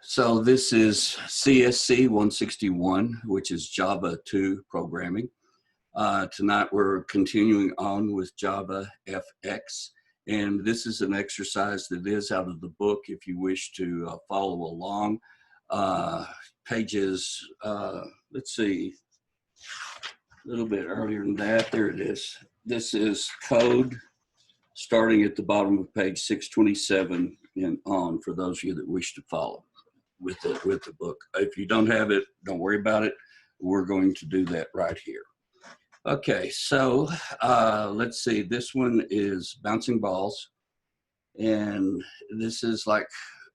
So this is CSC161, which is Java 2 programming. Tonight we're continuing on with JavaFX, and this is an exercise that is out of the book if you wish to follow along. Pages, let's see, a little bit earlier than that, there it is. This is code starting at the bottom of page 627 and on for those of you that wish to follow with the book. If you don't have it, don't worry about it. We're going to do that right here. Okay, so let's see. This one is bouncing balls, and this is like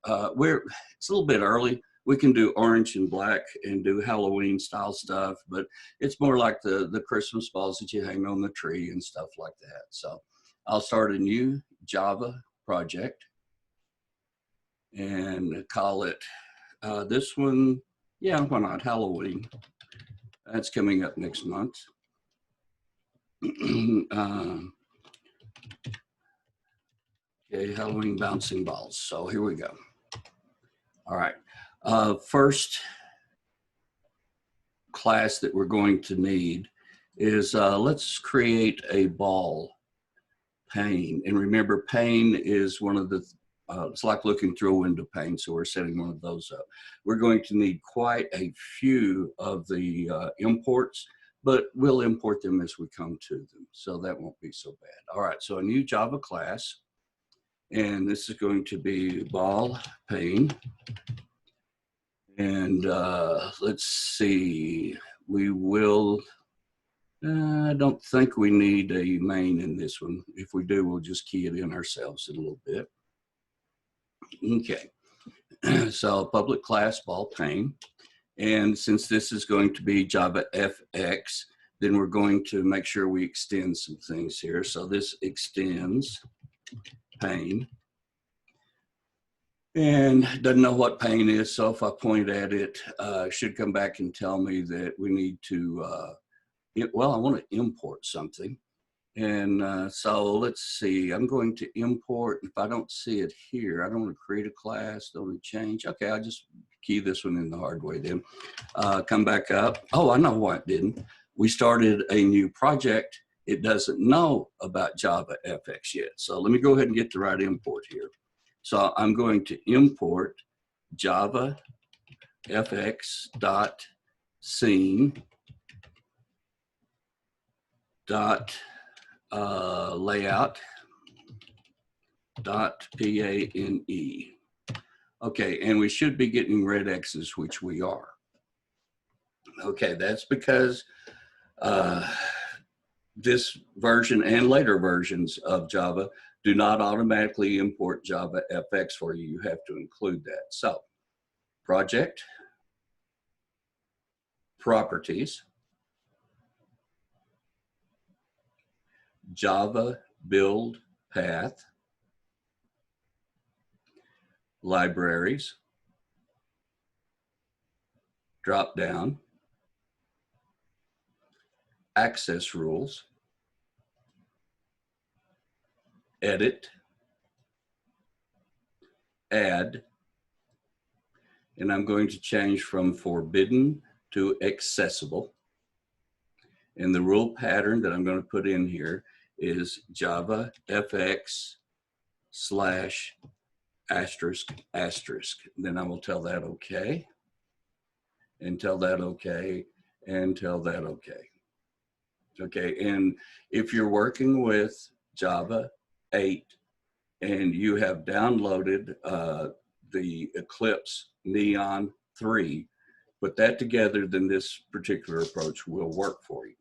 it's a little bit early. We can do orange and black and do Halloween style stuff, but it's more like the Christmas balls that you hang on the tree and stuff like that. So I'll start a new Java project and call it this one, yeah, why not, Halloween. That's coming up next month. Okay, Halloween bouncing balls. So here we go. All right. First class that we're going to need is let's create a ball pane. And remember, pane is one of the it's like looking through a window pane, so we're setting one of those up. We're going to need quite a few of the imports, but we'll import them as we come to them, so that won't be so bad. All right, so a new Java class, and this is going to be ball pane. And let's see, we will, I don't think we need a main in this one. If we do, we'll just key it in ourselves in a little bit. Okay, so public class ball pane. And since this is going to be JavaFX, then we're going to make sure we extend some things here. So this extends pane. And doesn't know what pane is, so if I point at it, it should come back and tell me that we need to, well, I want to import something. And so let's see, I'm going to import. If I don't see it here, I don't want to create a class, don't want to change. Okay, I'll just key this one in the hard way then. Come back up. Oh, I know why it didn't. We started a new project. It doesn't know about JavaFX yet. So let me go ahead and get the right import here. So I'm going to import JavaFX.scene layout.pane. Okay, and we should be getting red X's, which we are. Okay, that's because this version and later versions of Java do not automatically import JavaFX for you. You have to include that. So, project, properties, Java build path, libraries, drop down, access rules, edit, add, and I'm going to change from forbidden to accessible. And the rule pattern that I'm going to put in here is JavaFX /**. Then I will tell that okay, and tell that okay, and tell that okay. Okay, and if you're working with Java 8 and you have downloaded the Eclipse Neon 3, put that together, then this particular approach will work for you.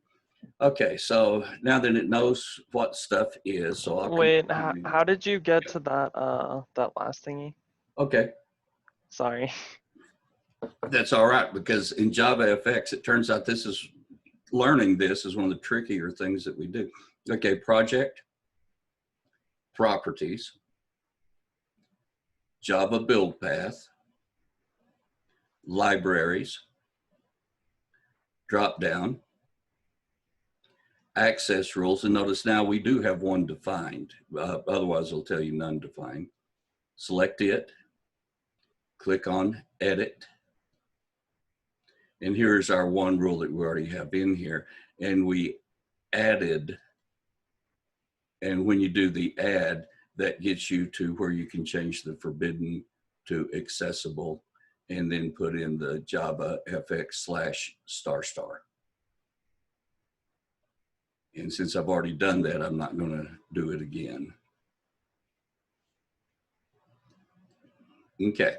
Okay, so now that it knows what stuff is, so I'll wait, how did you get to that that last thingy? Okay. Sorry. That's all right, because in JavaFX, it turns out learning this is one of the trickier things that we do. Okay, project, properties, Java build path, libraries, drop down, access rules, and notice now we do have one defined. Otherwise, it'll tell you none defined. Select it, click on Edit. And here's our one rule that we already have in here. And we added, and when you do the add, that gets you to where you can change the forbidden to accessible and then put in the JavaFX/**. And since I've already done that, I'm not going to do it again. Okay.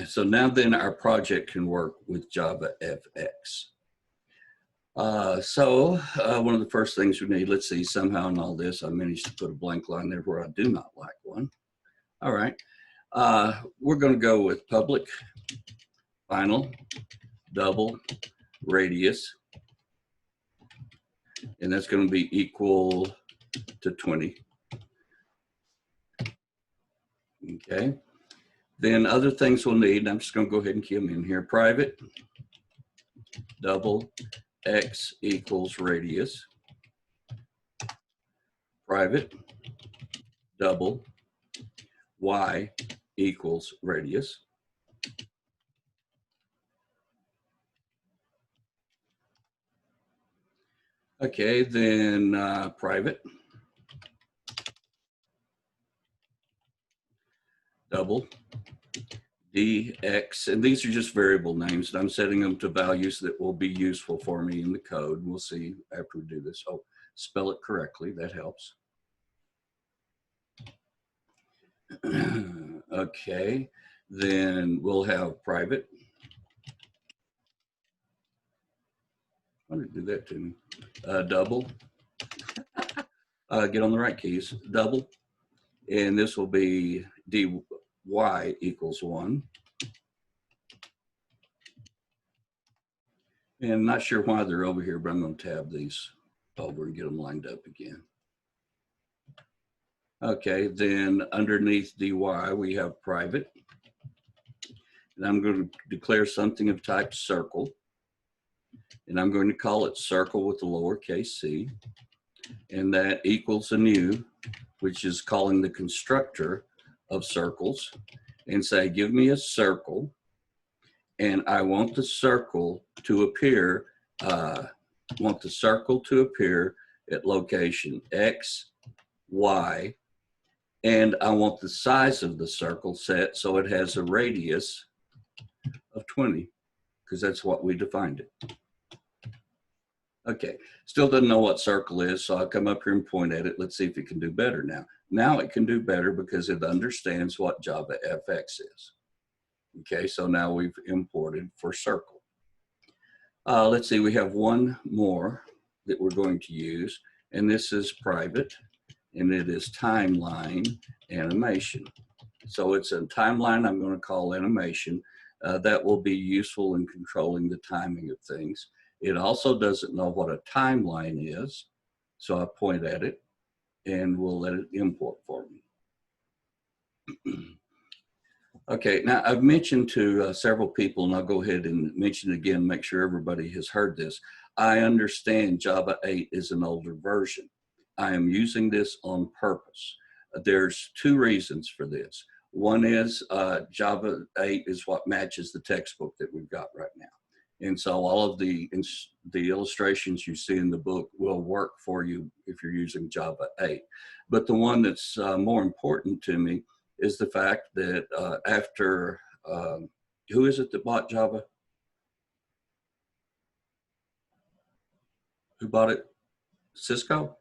So now then our project can work with JavaFX. One of the first things we need, let's see, somehow in all this, I managed to put a blank line there where I do not like one. All right. We're going to go with public, final, double, radius. And that's going to be equal to 20. Okay. Then other things we'll need, I'm just going to go ahead and key them in here. Private, double, x equals radius. Private, double, y equals radius. Okay, then private, double, dx, and these are just variable names, and I'm setting them to values that will be useful for me in the code. We'll see after we do this. Oh, spell it correctly, that helps. Okay, then we'll have private. Why did it do that to me? Double. Get on the right keys. Double. And this will be dy equals 1. And I'm not sure why they're over here, but I'm going to tab these over and get them lined up again. Okay, then underneath dy, we have private. And I'm going to declare something of type circle. And I'm going to call it circle with a lowercase c. And that equals a new, which is calling the constructor of circles, and say, give me a circle. And I want the circle to appear, at location X, Y, and I want the size of the circle set so it has a radius of 20, because that's what we defined it. Okay, still doesn't know what circle is, so I'll come up here and point at it. Let's see if it can do better now. Now it can do better because it understands what JavaFX is. Okay, so now we've imported for circle. Let's see, we have one more that we're going to use, and this is private, and it is timeline animation. So it's a timeline I'm going to call animation. That will be useful in controlling the timing of things. It also doesn't know what a timeline is, so I point at it, and we'll let it import for me. Okay, now I've mentioned to several people, and I'll go ahead and mention it again, make sure everybody has heard this. I understand Java 8 is an older version. I am using this on purpose. There's two reasons for this. One is Java 8 is what matches the textbook that we've got right now. And so all of the illustrations you see in the book will work for you if you're using Java 8. But the one that's more important to me is the fact that after, who is it that bought Java? Who bought it? Cisco?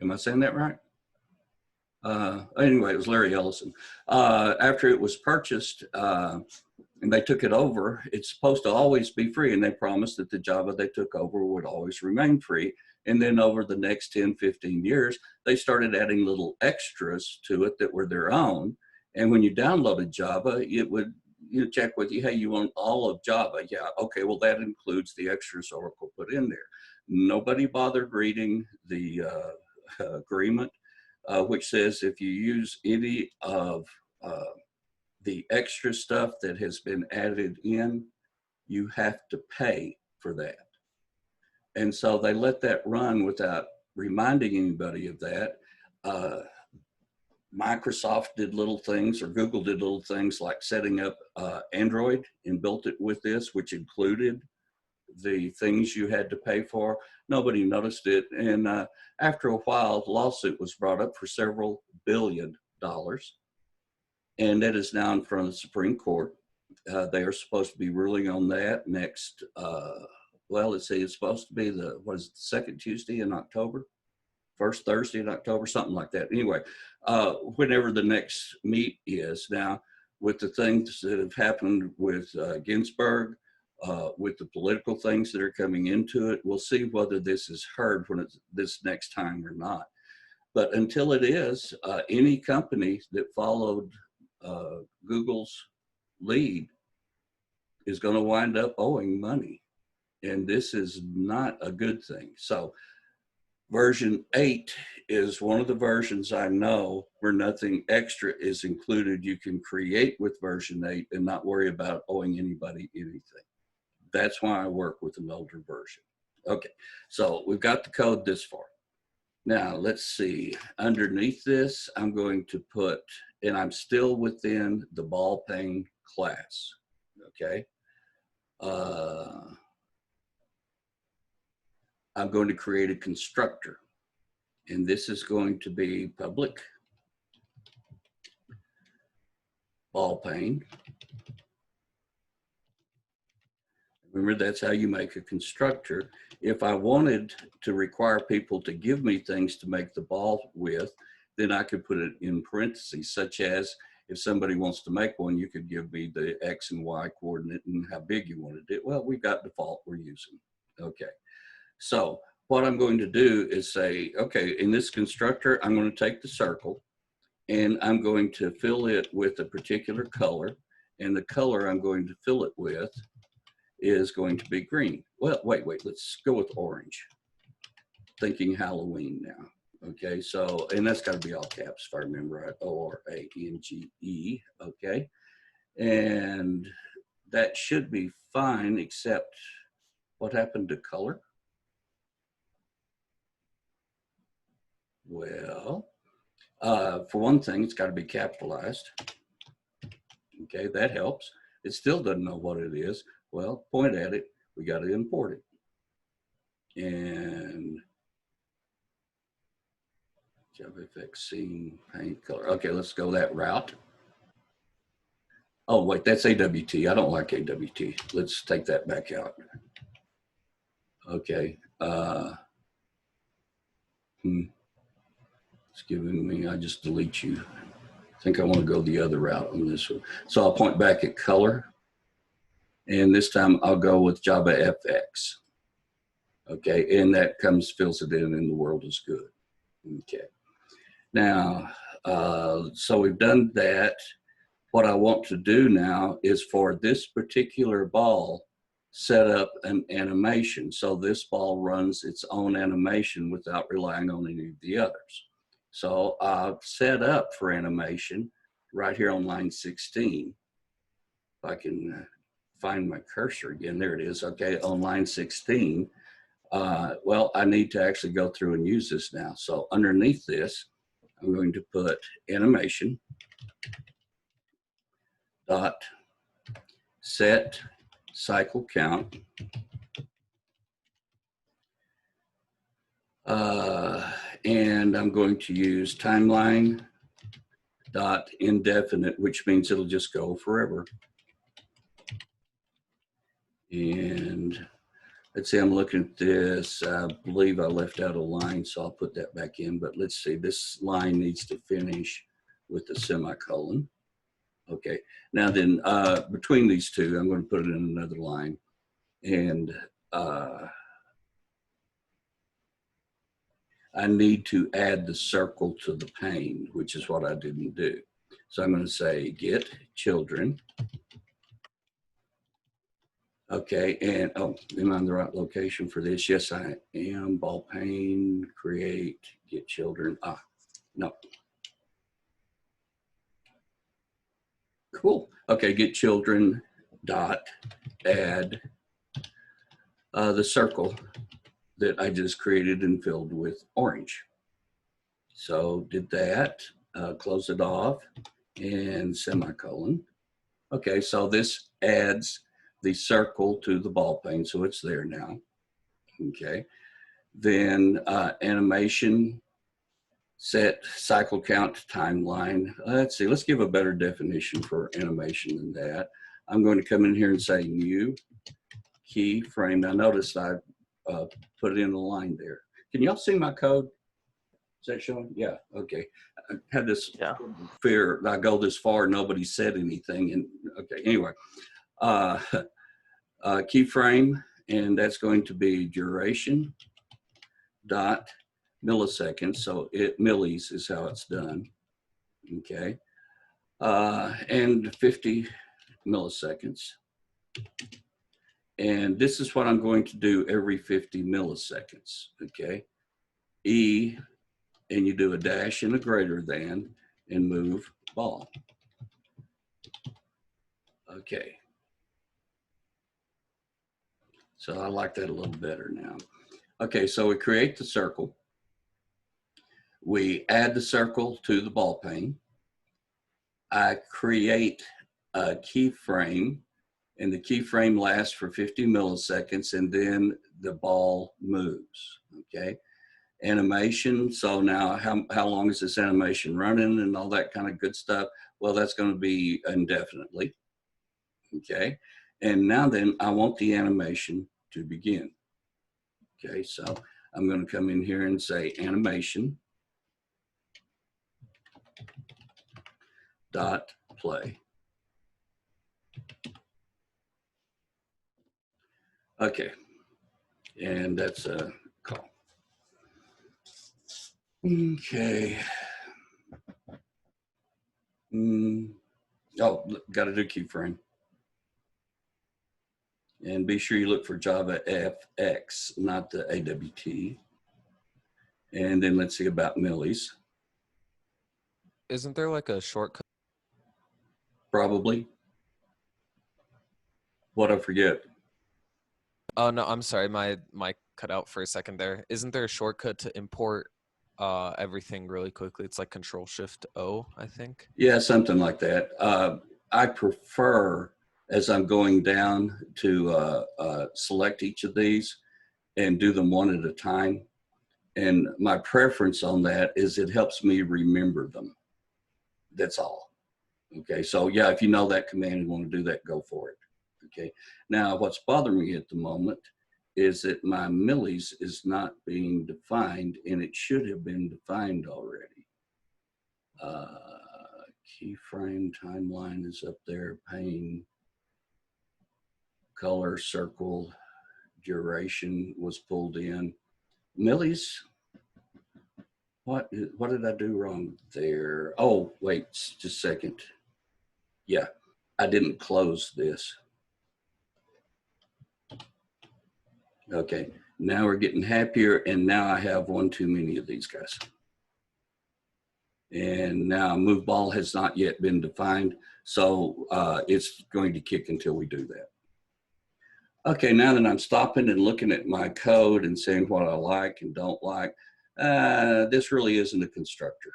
Am I saying that right? Anyway, it was Larry Ellison. After it was purchased and they took it over, it's supposed to always be free, and they promised that the Java they took over would always remain free. And then over the next 10, 15 years, they started adding little extras to it that were their own. And when you downloaded Java, it would check with you, hey, you want all of Java? Yeah, okay, well, that includes the extras Oracle put in there. Nobody bothered reading the agreement, which says if you use any of the extra stuff that has been added in, you have to pay for that. And so they let that run without reminding anybody of that. Microsoft did little things, or Google did little things like setting up Android and built it with this, which included the things you had to pay for. Nobody noticed it. And after a while, the lawsuit was brought up for several $billion. And that is now in front of the Supreme Court. They are supposed to be ruling on that next, well, let's see, it's supposed to be the, what is it, the second Tuesday in October? First Thursday in October, something like that. Anyway, whenever the next meet is. Now, with the things that have happened with Ginsburg, with the political things that are coming into it, we'll see whether this is heard when it's this next time or not. But until it is, any company that followed Google's lead is going to wind up owing money. And this is not a good thing. So version 8 is one of the versions I know where nothing extra is included. You can create with version 8 and not worry about owing anybody anything. That's why I work with an older version. Okay, so we've got the code this far. Now let's see, underneath this, I'm going to put, and I'm still within the ball paying class, okay? I'm going to create a constructor, and this is going to be public ball pane. Remember, that's how you make a constructor. If I wanted to require people to give me things to make the ball with, then I could put it in parentheses, such as if somebody wants to make one, you could give me the X and Y coordinate and how big you wanted it. Well, we've got default we're using. Okay. So what I'm going to do is say, okay, in this constructor, I'm going to take the circle and I'm going to fill it with a particular color. And the color I'm going to fill it with is going to be green. Well, wait, let's go with orange. Thinking Halloween now. Okay, so, and that's got to be all caps if I remember right, O-R-A-N-G-E, okay? And that should be fine, except what happened to color? Well, for one thing, it's got to be capitalized. Okay, that helps. It still doesn't know what it is. Well, point at it, we got to import it. And Javafx scene paint color. Okay, let's go that route. Oh, wait, that's AWT. I don't like AWT. Let's take that back out. Okay. It's giving me, I just delete you. I think I want to go the other route on this one. So I'll point back at color. And this time I'll go with JavaFX. Okay, and that fills it in and the world is good. Okay. Now, so we've done that. What I want to do now is for this particular ball, set up an animation. So this ball runs its own animation without relying on any of the others. So I've set up for animation right here on line 16. If I can find my cursor again, there it is. Okay, on line 16. Well, I need to actually go through and use this now. So underneath this, I'm going to put animation dot set cycle count. And I'm going to use timeline dot indefinite, which means it'll just go forever. And let's see, I'm looking at this. I believe I left out a line, so I'll put that back in. But let's see, this line needs to finish with the semicolon. Okay, now then between these two, I'm going to put it in another line. And I need to add the circle to the pane, which is what I didn't do. So I'm going to say get children. Okay, and oh, am I in the right location for this? Yes, I am. Ball pane, create, get children. Ah, no. Cool. Okay, get children dot add the circle that I just created and filled with orange. So did that. close it off, and semicolon. Okay, so this adds the circle to the ball pane, so it's there now. Okay, then animation, set cycle count timeline. Let's see, let's give a better definition for animation than that. I'm going to come in here and say new keyframe. Now notice I put it in the line there. Can y'all see my code? Is that showing? Yeah, okay. I had this fear that I go this far, nobody said anything. And okay, anyway, keyframe, and that's going to be duration dot milliseconds. So millis is how it's done. Okay. And 50 milliseconds. And this is what I'm going to do every 50 milliseconds. Okay. E, and you do a dash and a greater than, and move ball. Okay. So I like that a little better now. Okay, so we create the circle. We add the circle to the ball pane. I create a keyframe, and the keyframe lasts for 50 milliseconds, and then the ball moves, okay? Animation, so now how long is this animation running and all that kind of good stuff? Well, that's going to be indefinitely, okay? And now then, I want the animation to begin. Okay, so I'm going to come in here and say animation dot play. Okay, and that's a call. Okay. Oh, got to do keyframe. And be sure you look for JavaFX, not the AWT. And then let's see about millis. Isn't there like a shortcut? Probably. What I forget? Oh no, I'm sorry, my mic cut out for a second there. Isn't there a shortcut to import everything really quickly? It's like Control-Shift-O, I think. Yeah, something like that. I prefer, as I'm going down, to select each of these and do them one at a time. And my preference on that is it helps me remember them. That's all. Okay, so yeah, if you know that command and want to do that, go for it. Okay, now what's bothering me at the moment is that my millis is not being defined, and it should have been defined already. Keyframe timeline is up there, pane, color, circle, duration was pulled in. Millis, what did I do wrong there? Oh, wait, just a second. Yeah, I didn't close this. Okay, now we're getting happier, and now I have one too many of these guys. And now move ball has not yet been defined, so it's going to kick until we do that. Okay, now that I'm stopping and looking at my code and saying what I like and don't like, this really isn't a constructor.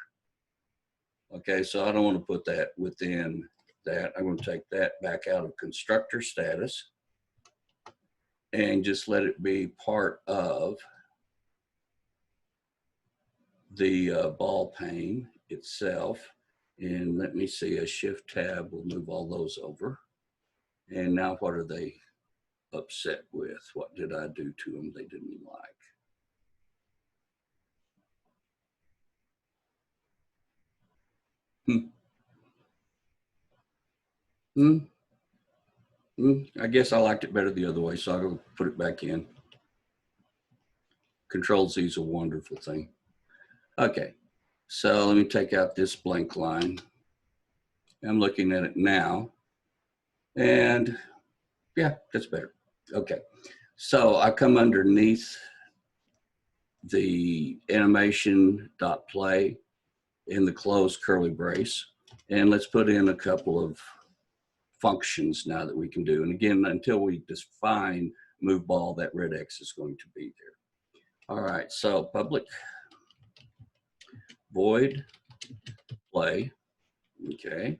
Okay, so I don't want to put that within that. I'm going to take that back out of constructor status and just let it be part of the ball pane itself. And let me see, a shift tab will move all those over. And now what are they upset with? What did I do to them they didn't like? I guess I liked it better the other way, so I'll go put it back in. Control-Z is a wonderful thing. Okay, so let me take out this blank line. I'm looking at it now, and yeah, that's better. Okay, so I come underneath the animation.play in the closed curly brace, and let's put in a couple of functions now that we can do. And again, until we define move ball, that red X is going to be there. All right, so public void play. Okay.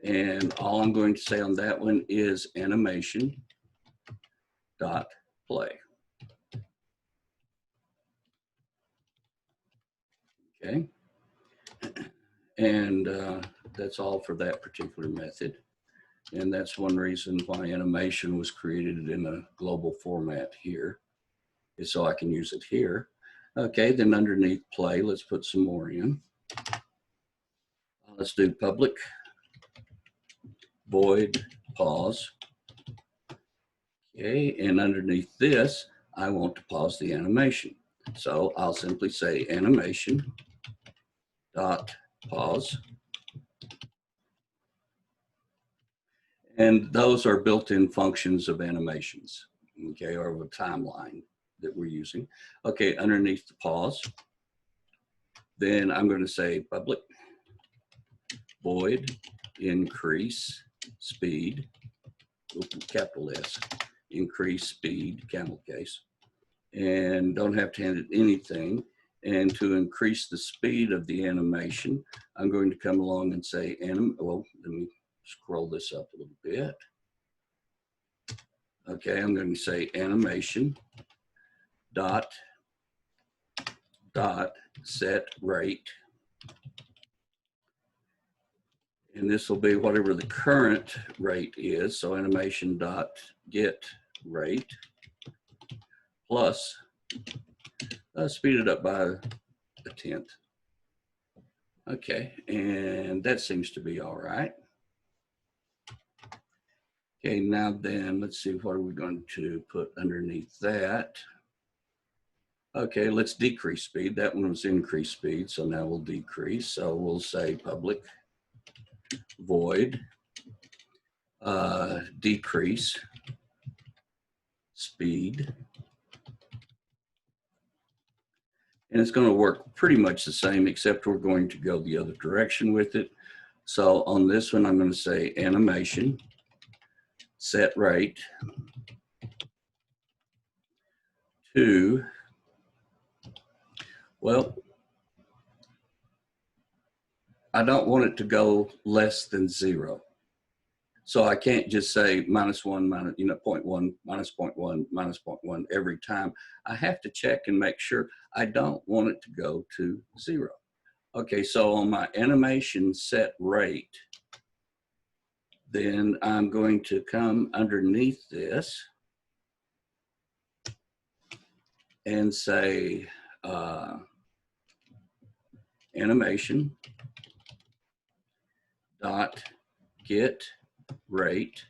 And all I'm going to say on that one is animation dot play. Okay. And that's all for that particular method. And that's one reason why animation was created in a global format here, is so I can use it here. Okay, then underneath play, let's put some more in. Let's do public void pause. Okay, and underneath this, I want to pause the animation. So I'll simply say animation dot pause. And those are built-in functions of animations, okay, or of a timeline that we're using. Okay, underneath the pause, then I'm going to say public void increase speed, capital S, increase speed, camel case, and don't have to hand it anything. And to increase the speed of the animation, I'm going to come along and say, well, let me scroll this up a little bit. Okay, I'm going to say animation dot set rate. And this will be whatever the current rate is. So animation dot get rate plus speed it up by a tenth. Okay, and that seems to be all right. Okay, now then, let's see, what are we going to put underneath that? Okay, let's decrease speed. That one was increase speed, so now we'll decrease. So we'll say public void decrease speed. And it's going to work pretty much the same, except we're going to go the other direction with it. So on this one, I'm going to say animation set rate to, well, I don't want it to go less than 0. So I can't just say -1, minus, 0.1, -0.1, -0.1 every time. I have to check and make sure. I don't want it to go to 0. Okay, so on my animation set rate, then I'm going to come underneath this and say animation dot get rate,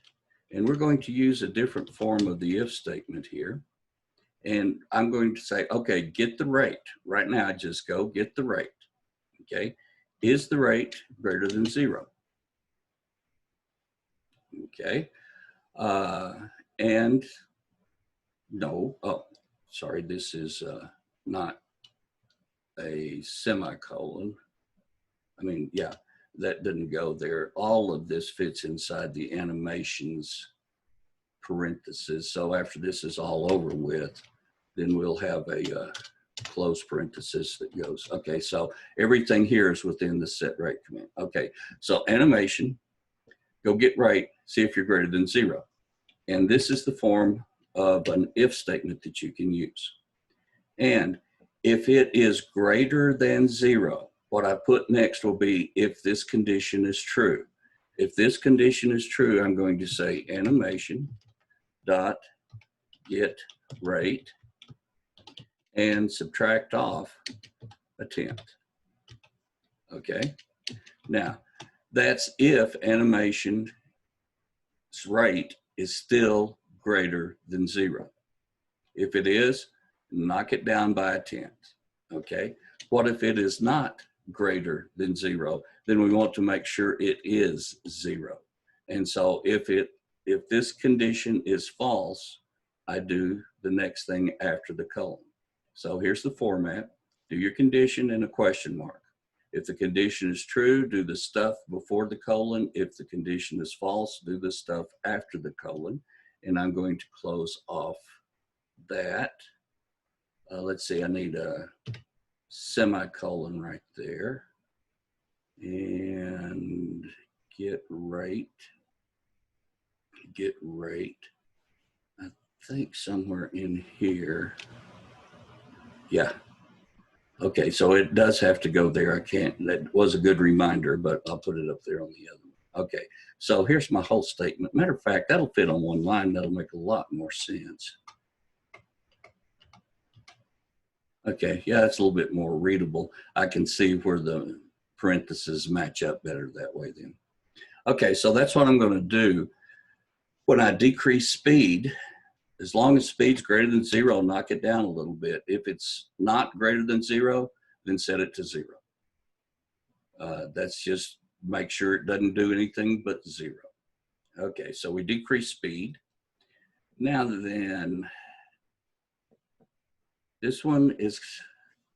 and we're going to use a different form of the if statement here. And I'm going to say, okay, get the rate. Right now, I just go get the rate. Okay, is the rate greater than 0? Okay, and no, oh, sorry, this is not a semicolon. I mean, yeah, that didn't go there. All of this fits inside the animations parentheses. So after this is all over with, then we'll have a close parenthesis that goes, okay, so everything here is within the set rate command. Okay, so animation, go get rate, see if you're greater than 0. And this is the form of an if statement that you can use. And if it is greater than 0, what I put next will be if this condition is true. If this condition is true, I'm going to say animation dot get rate and subtract off a tenth. Okay, now that's if animation's rate is still greater than 0. If it is, knock it down by a tenth. Okay, what if it is not greater than 0? Then we want to make sure it is 0. And so if this condition is false, I do the next thing after the colon. So here's the format. Do your condition and a question mark. If the condition is true, do the stuff before the colon. If the condition is false, do the stuff after the colon. And I'm going to close off that. Let's see, I need a semicolon right there. and get rate. I think somewhere in here. Yeah. Okay, so it does have to go there. I can't, that was a good reminder, but I'll put it up there on the other one. Okay, so here's my whole statement. Matter of fact, that'll fit on one line. That'll make a lot more sense. Okay, yeah, it's a little bit more readable. I can see where the parentheses match up better that way then. Okay, so that's what I'm going to do. When I decrease speed, as long as speed's greater than 0, knock it down a little bit. If it's not greater than 0, then set it to 0. That's just make sure it doesn't do anything but 0. Okay, so we decrease speed. Now then, this one is,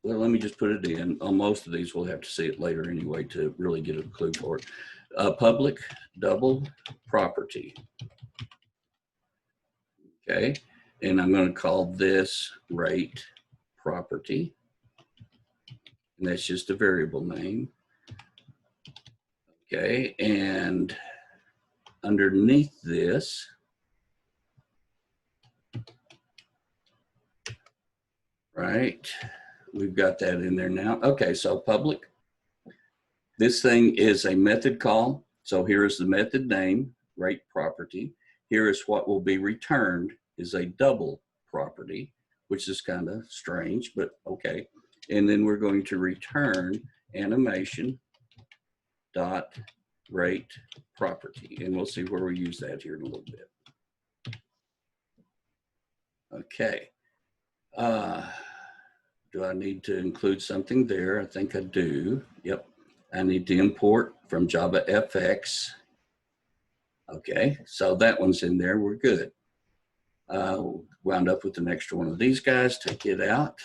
well, let me just put it in. On most of these, we'll have to see it later anyway to really get a clue for it. Public double property. Okay, and I'm going to call this rate property. And that's just a variable name. Okay, and underneath this, right, we've got that in there now. Okay, so public. This thing is a method call. So here is the method name, rate property. Here is what will be returned is a double property, which is kind of strange, but okay. And then we're going to return animation dot rate property. And we'll see where we use that here in a little bit. Okay. Do I need to include something there? I think I do. Yep. I need to import from JavaFX. Okay, so that one's in there. We're good. Wound up with an extra one of these guys. Take it out.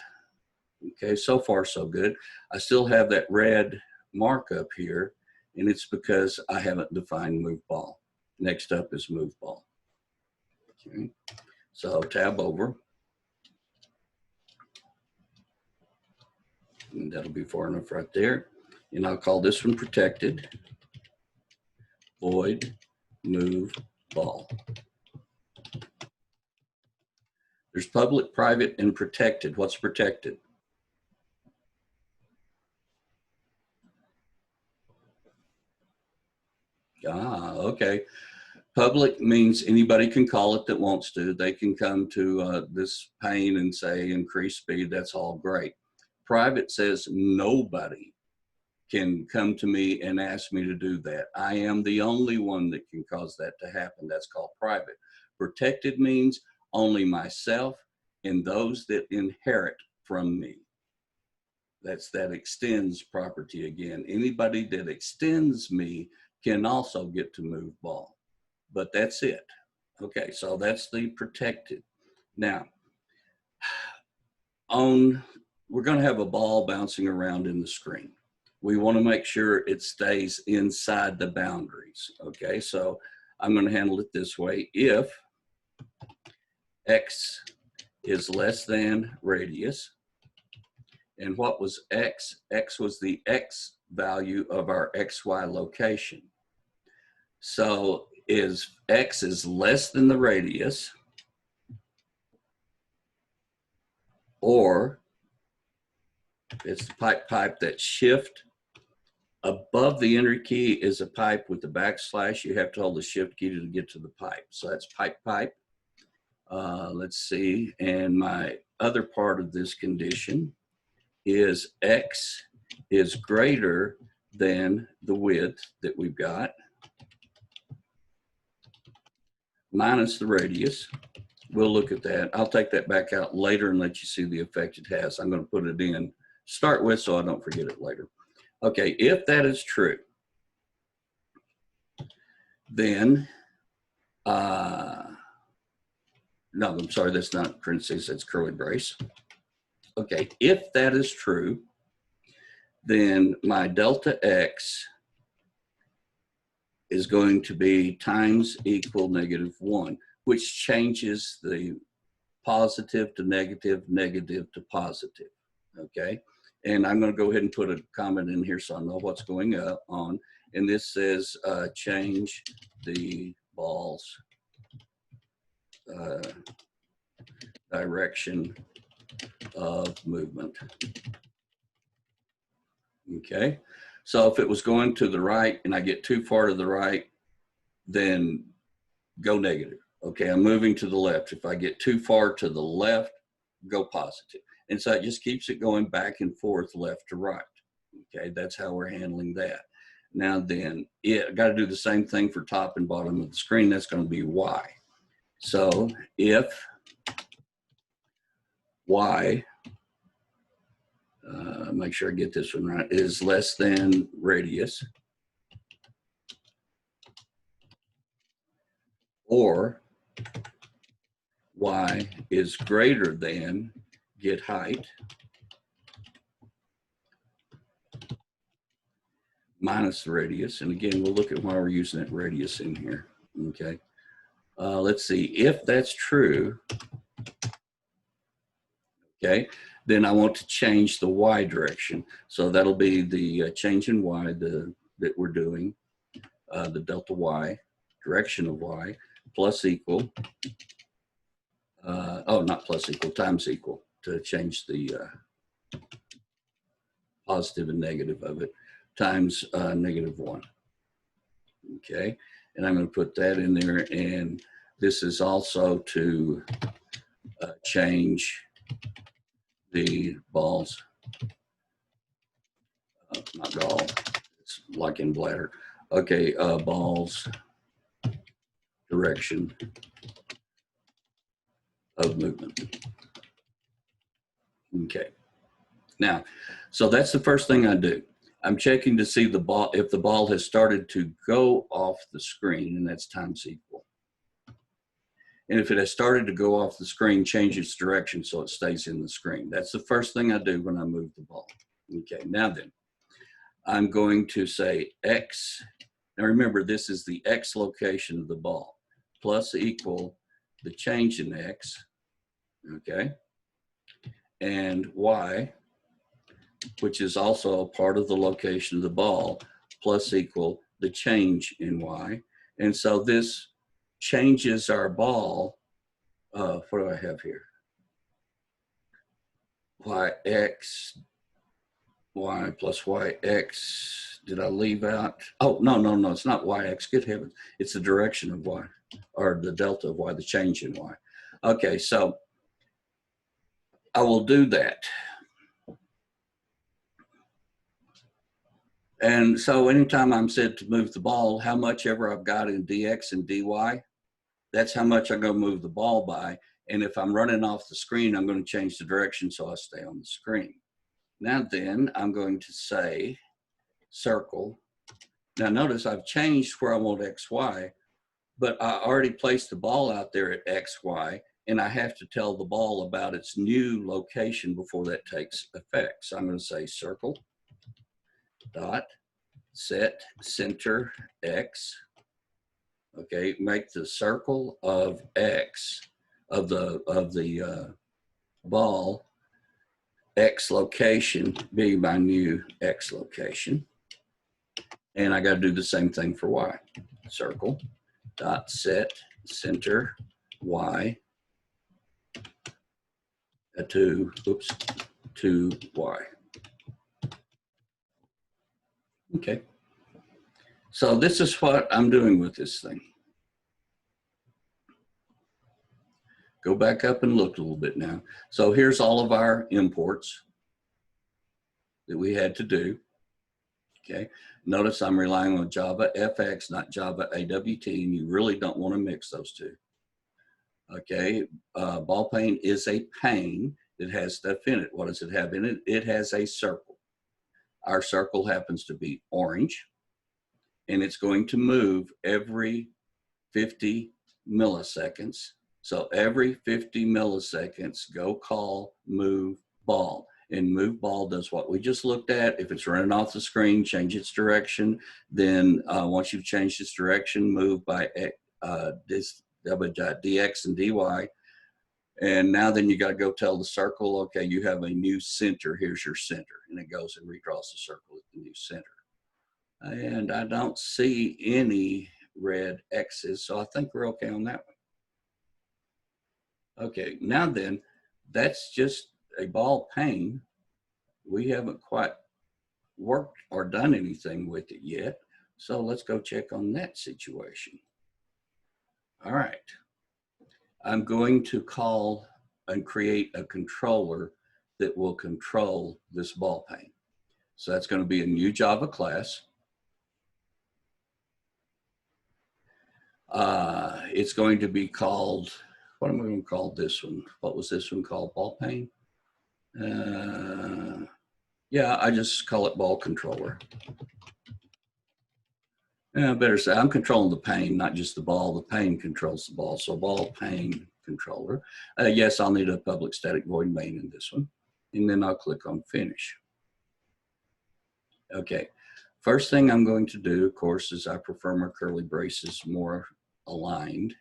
Okay, so far so good. I still have that red markup here, and it's because I haven't defined move ball. Next up is move ball. Okay, so tab over. And that'll be far enough right there. And I'll call this one protected. Void move ball. There's public, private, and protected. What's protected? Okay. Public means anybody can call it that wants to. They can come to this pane and say increase speed. That's all great. Private says nobody can come to me and ask me to do that. I am the only one that can cause that to happen. That's called private. Protected means only myself and those that inherit from me. That extends property again. Anybody that extends me can also get to move ball, but that's it. Okay, so that's the protected. Now, we're going to have a ball bouncing around in the screen. We want to make sure it stays inside the boundaries. Okay, so I'm going to handle it this way. If x is less than radius, and what was x? X was the x value of our xy location. So x is less than the radius, or it's the pipe that shift above the enter key is a pipe with the backslash. You have to hold the shift key to get to the pipe. So that's pipe. Let's see. And my other part of this condition is x is greater than the width that we've got minus the radius. We'll look at that. I'll take that back out later and let you see the effect it has. I'm going to put it in start with so I don't forget it later. Okay, if that is true, then, no, I'm sorry, that's not parentheses, that's curly brace. Okay, if that is true, then my delta x is going to be times equal -1, which changes the positive to negative, negative to positive, okay? And I'm going to go ahead and put a comment in here so I know what's going on. And this says change the ball's direction of movement. Okay, so if it was going to the right and I get too far to the right, then go negative. Okay, I'm moving to the left. If I get too far to the left, go positive. And so it just keeps it going back and forth, left to right. Okay, that's how we're handling that. Now then, I got to do the same thing for top and bottom of the screen. That's going to be Y. So if Y, make sure I get this one right, is less than radius, or Y is greater than get height minus the radius. And again, we'll look at why we're using that radius in here. Okay. Let's see, if that's true, okay, then I want to change the Y direction. So that'll be the change in Y that we're doing, the delta Y, direction of Y, plus equal, oh, not plus equal, times equal, to change the positive and negative of it, times -1. Okay, and I'm going to put that in there, and this is also to change the ball's, not gall, it's like in bladder. Okay, ball's direction of movement. Okay, now, so that's the first thing I do. I'm checking to see the ball, if the ball has started to go off the screen, and that's times equal. And if it has started to go off the screen, change its direction so it stays in the screen. That's the first thing I do when I move the ball. Okay, now then, I'm going to say X. Now remember, this is the X location of the ball, plus equal the change in X, okay, and Y, which is also a part of the location of the ball, plus equal the change in Y. And so this changes our ball, what do I have here? YX, Y plus YX, did I leave out? Oh, no, it's not YX, good heavens. It's the direction of Y, or the delta of Y, the change in Y. Okay, so I will do that. And so anytime I'm said to move the ball, how much ever I've got in DX and DY, that's how much I'm going to move the ball by. And if I'm running off the screen, I'm going to change the direction so I stay on the screen. Now then, I'm going to say circle. Now notice I've changed where I want XY, but I already placed the ball out there at XY, and I have to tell the ball about its new location before that takes effect. So I'm going to say circle dot set center X. Okay, make the circle of X of the ball X location be my new X location. And I got to do the same thing for Y. Circle dot set center Y to Y. Okay. So this is what I'm doing with this thing. Go back up and look a little bit now. So here's all of our imports that we had to do. Okay. Notice I'm relying on JavaFX, not Java AWT, and you really don't want to mix those two. Okay. Ball pane is a pane that has stuff in it. What does it have in it? It has a circle. Our circle happens to be orange, and it's going to move every 50 milliseconds. So every 50 milliseconds, go call move ball. And move ball does what we just looked at. If it's running off the screen, change its direction. Then once you've changed its direction, move by this DX and DY. And now then you got to go tell the circle, okay, you have a new center. Here's your center. And it goes and redraws the circle at the new center. And I don't see any red X's, so I think we're okay on that one. Okay, now then, that's just a ball pane. We haven't quite worked or done anything with it yet. So let's go check on that situation. All right. I'm going to call and create a controller that will control this ball pane. So that's going to be a new Java class. It's going to be called, what am I going to call this one? What was this one called? Ball pane? Yeah, I just call it ball controller. I better say I'm controlling the pane, not just the ball. The pane controls the ball. So ball pane controller. Yes, I'll need a public static void main in this one. And then I'll click on finish. Okay. First thing I'm going to do, of course, is I prefer my curly braces more aligned.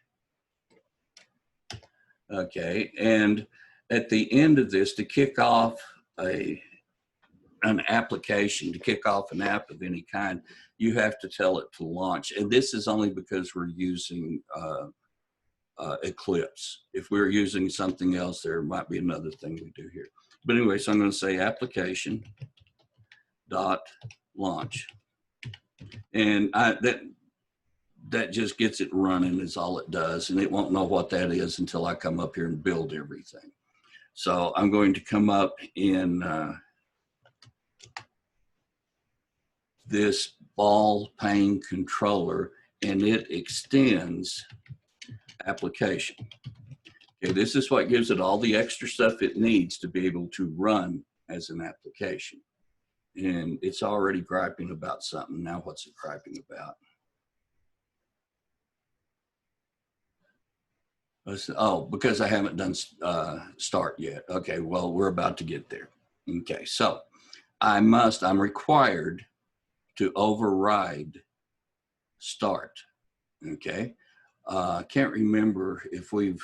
Okay. And at the end of this, to kick off an application, to kick off an app of any kind, you have to tell it to launch. And this is only because we're using Eclipse. If we're using something else, there might be another thing we do here. But anyway, so I'm going to say application dot launch. And that just gets it running is all it does. And it won't know what that is until I come up here and build everything. So I'm going to come up in this ball pane controller, and it extends application. Okay, this is what gives it all the extra stuff it needs to be able to run as an application. And it's already griping about something. Now what's it griping about? Oh, because I haven't done start yet. Okay, well, we're about to get there. Okay, so I'm required to override start. Okay, I can't remember if we've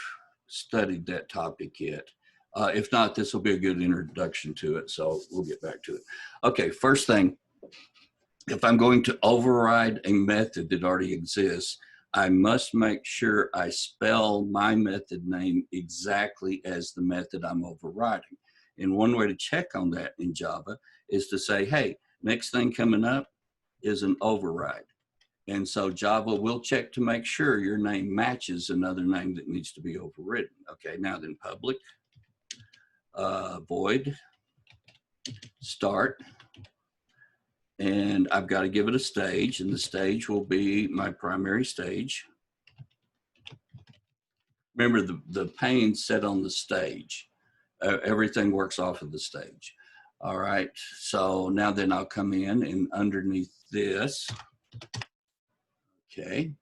studied that topic yet. If not, this will be a good introduction to it, so we'll get back to it. Okay, first thing, if I'm going to override a method that already exists, I must make sure I spell my method name exactly as the method I'm overriding. And one way to check on that in Java is to say, hey, next thing coming up is an override. And so Java will check to make sure your name matches another name that needs to be overridden. Okay, now then public void start. And I've got to give it a stage, and the stage will be my primary stage. Remember, the pane's set on the stage. Everything works off of the stage. All right, so now then I'll come in and underneath this, okay.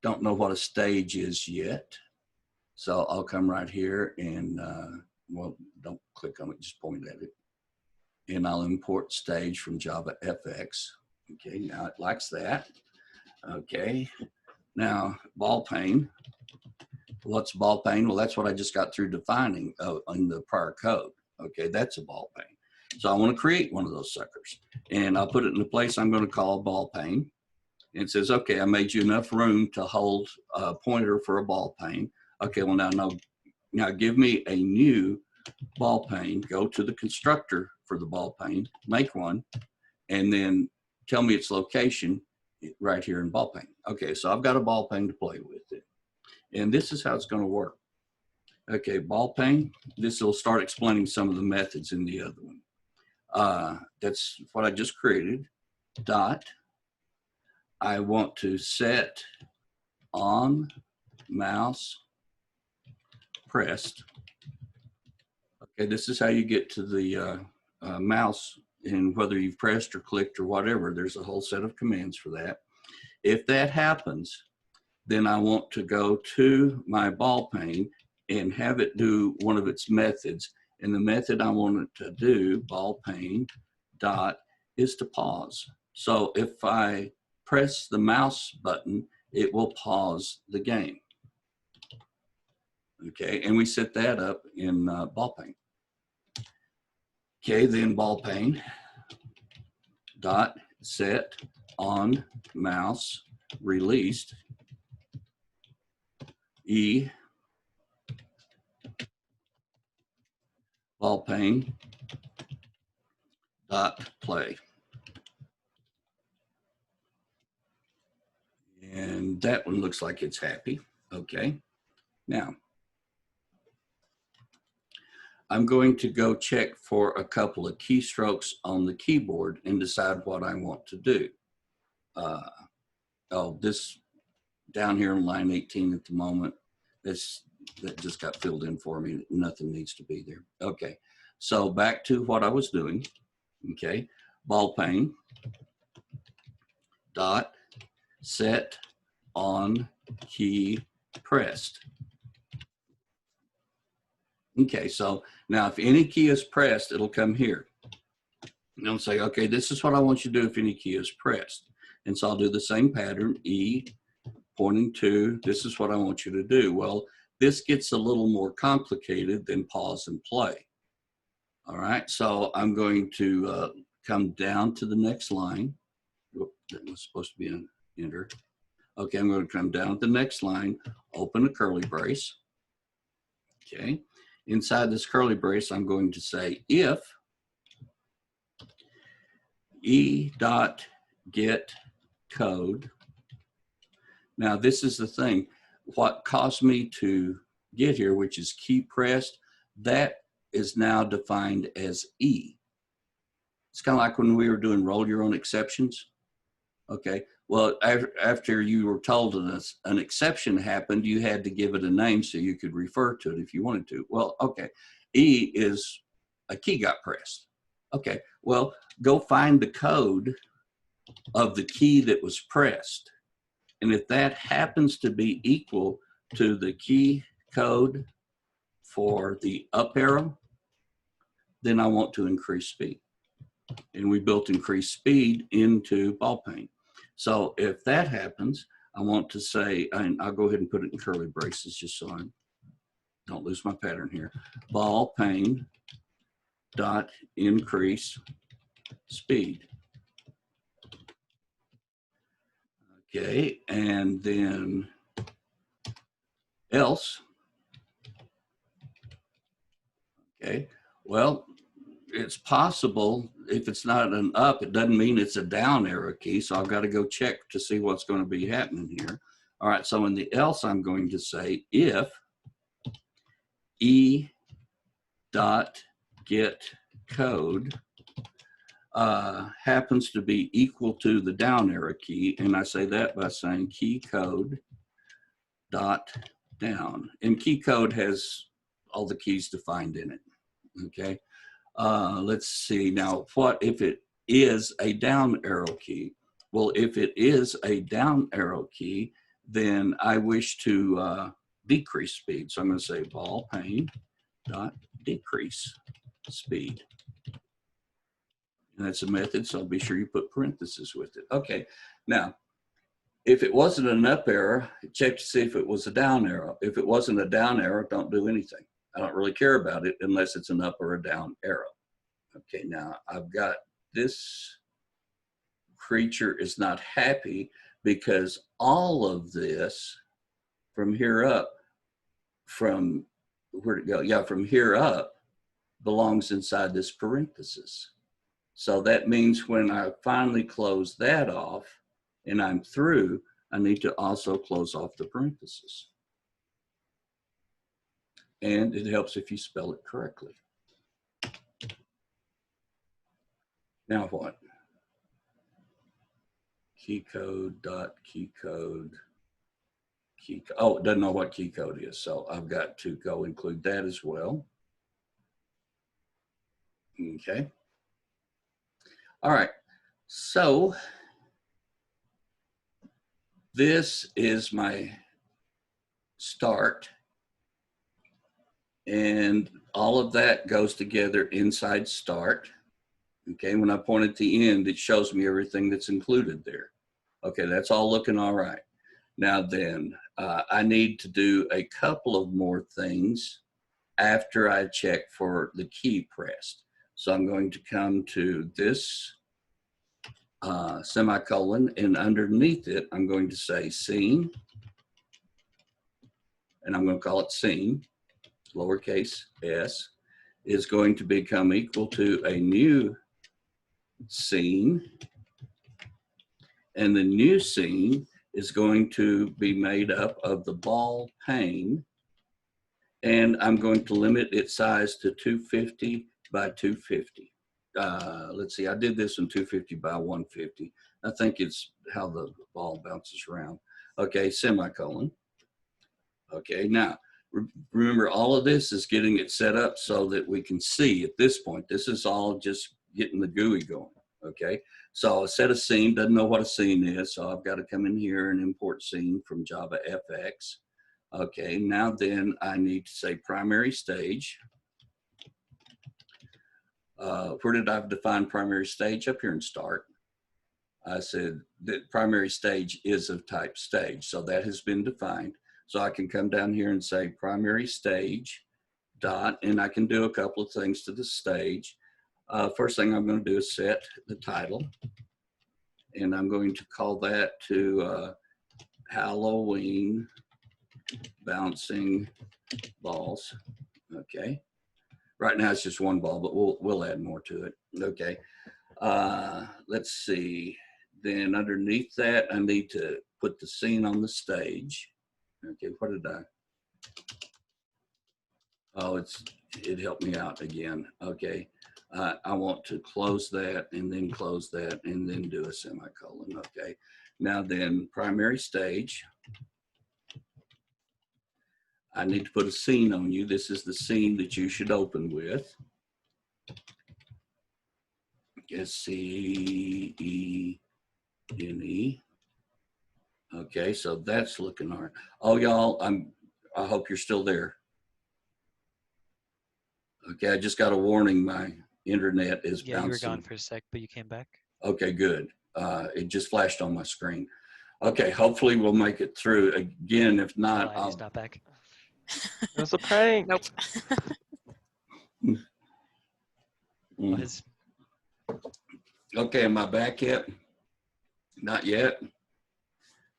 Don't know what a stage is yet. So I'll come right here and, well, don't click on it, just point at it. And I'll import stage from JavaFX. Okay, now it likes that. Okay, now ball pane. What's ball pane? Well, that's what I just got through defining in the prior code. Okay, that's a ball pane. So I want to create one of those suckers. And I'll put it in a place I'm going to call ball pane. And it says, okay, I made you enough room to hold a pointer for a ball pane. Okay, well now give me a new ball pane, go to the constructor for the ball pane, make one, and then tell me its location right here in ball pane. Okay, so I've got a ball pane to play with it. And this is how it's going to work. Okay, ball pane, this will start explaining some of the methods in the other one. That's what I just created. Dot, I want to set on mouse pressed. Okay, this is how you get to the mouse, and whether you've pressed or clicked or whatever, there's a whole set of commands for that. If that happens, then I want to go to my ball pane and have it do one of its methods. And the method I want it to do, ball pane dot, is to pause. So if I press the mouse button, it will pause the game. Okay, and we set that up in ball pane. Okay, then ball pane dot set on mouse released e ball pane dot play. And that one looks like it's happy. Okay, now I'm going to go check for a couple of keystrokes on the keyboard and decide what I want to do. Oh, this down here in line 18 at the moment, that just got filled in for me. Nothing needs to be there. Okay, so back to what I was doing. Okay, ball pane dot set on key pressed. Okay, so now if any key is pressed, it'll come here. And I'll say, okay, this is what I want you to do if any key is pressed. And so I'll do the same pattern, E pointing to, this is what I want you to do. Well, this gets a little more complicated than pause and play. All right, so I'm going to come down to the next line. Whoop, that was supposed to be an enter. Okay, I'm going to come down to the next line, open a curly brace. Okay, inside this curly brace, I'm going to say if e dot get code. Now this is the thing, what caused me to get here, which is key pressed, that is now defined as E. It's kind of like when we were doing roll your own exceptions. Okay, well, after you were told an exception happened, you had to give it a name so you could refer to it if you wanted to. Well, okay, E is a key got pressed. Okay, well, go find the code of the key that was pressed. And if that happens to be equal to the key code for the up arrow, then I want to increase speed. And we built increased speed into ball pane. So if that happens, I want to say, and I'll go ahead and put it in curly braces just so I don't lose my pattern here. Ball pane dot increase speed. Okay, and then else. Okay, well, it's possible if it's not an up, it doesn't mean it's a down arrow key. So I've got to go check to see what's going to be happening here. All right, so in the else, I'm going to say if e dot get code happens to be equal to the down arrow key, and I say that by saying key code dot down, and key code has all the keys defined in it. Okay, let's see now, what if it is a down arrow key? Well, if it is a down arrow key, then I wish to decrease speed. So I'm going to say ball pane dot decrease speed. And that's a method, so be sure you put parentheses with it. Okay, now, if it wasn't an up arrow, check to see if it was a down arrow. If it wasn't a down arrow, don't do anything. I don't really care about it unless it's an up or a down arrow. Okay, now I've got this creature is not happy because all of this from here up, from where'd it go? Yeah, from here up belongs inside this parenthesis. So that means when I finally close that off and I'm through, I need to also close off the parenthesis. And it helps if you spell it correctly. Now what? Key code dot key code. Oh, it doesn't know what key code is. So I've got to go include that as well. Okay. All right, so this is my start, and all of that goes together inside start. Okay, when I point at the end, it shows me everything that's included there. Okay, that's all looking all right. Now then, I need to do a couple of more things after I check for the key pressed. So I'm going to come to this semicolon, and underneath it, I'm going to say scene, and I'm going to call it scene, lowercase s, is going to become equal to a new scene, and the new scene is going to be made up of the ball pane, and I'm going to limit its size to 250 by 250. Let's see, I did this in 250 by 150. I think it's how the ball bounces around. Okay, semicolon. Okay, now remember, all of this is getting it set up so that we can see at this point. This is all just getting the GUI going. Okay, so a set of scene, doesn't know what a scene is, so I've got to come in here and import scene from JavaFX. Okay, now then I need to say primary stage. Where did I define primary stage? Up here in start. I said that primary stage is of type stage, so that has been defined. So I can come down here and say primary stage dot, and I can do a couple of things to the stage. First thing I'm going to do is set the title, and I'm going to call that to Halloween bouncing balls. Okay. Right now it's just one ball, but we'll add more to it. Okay. Let's see. Then underneath that, I need to put the scene on the stage. Okay, what did I? Oh, it helped me out again. Okay. I want to close that and then close that and then do a semicolon. Okay. Now then, primary stage. I need to put a scene on you. This is the scene that you should open with. SCENE. Okay, so that's looking hard. Oh, y'all, I hope you're still there. Okay, I just got a warning. My internet is bouncing. Yeah, you were gone for a sec, but you came back. Okay, good. It just flashed on my screen. Okay, hopefully we'll make it through. Again, if not, Glad he's not back. It was a prank. Nope. Mm. Was. Okay, am I back yet? Not yet.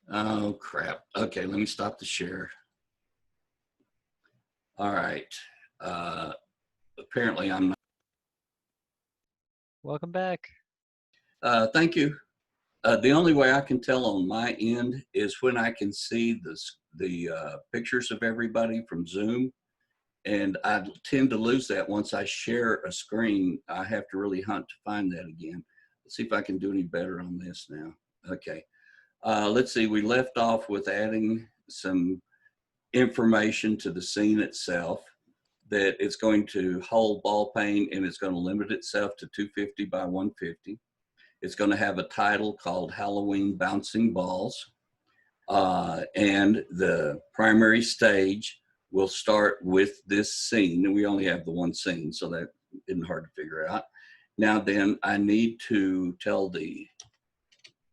Oh, crap. Okay, let me stop the share. All right. Apparently I'm not. Welcome back. Thank you. The only way I can tell on my end is when I can see the pictures of everybody from Zoom. And I tend to lose that once I share a screen. I have to really hunt to find that again. Let's see if I can do any better on this now. Okay. Let's see, we left off with adding some information to the scene itself, that it's going to hold ball pane and it's going to limit itself to 250 by 150. It's going to have a title called Halloween Bouncing Balls. And the primary stage will start with this scene. And we only have the one scene, so that isn't hard to figure out. Now then, I need to tell the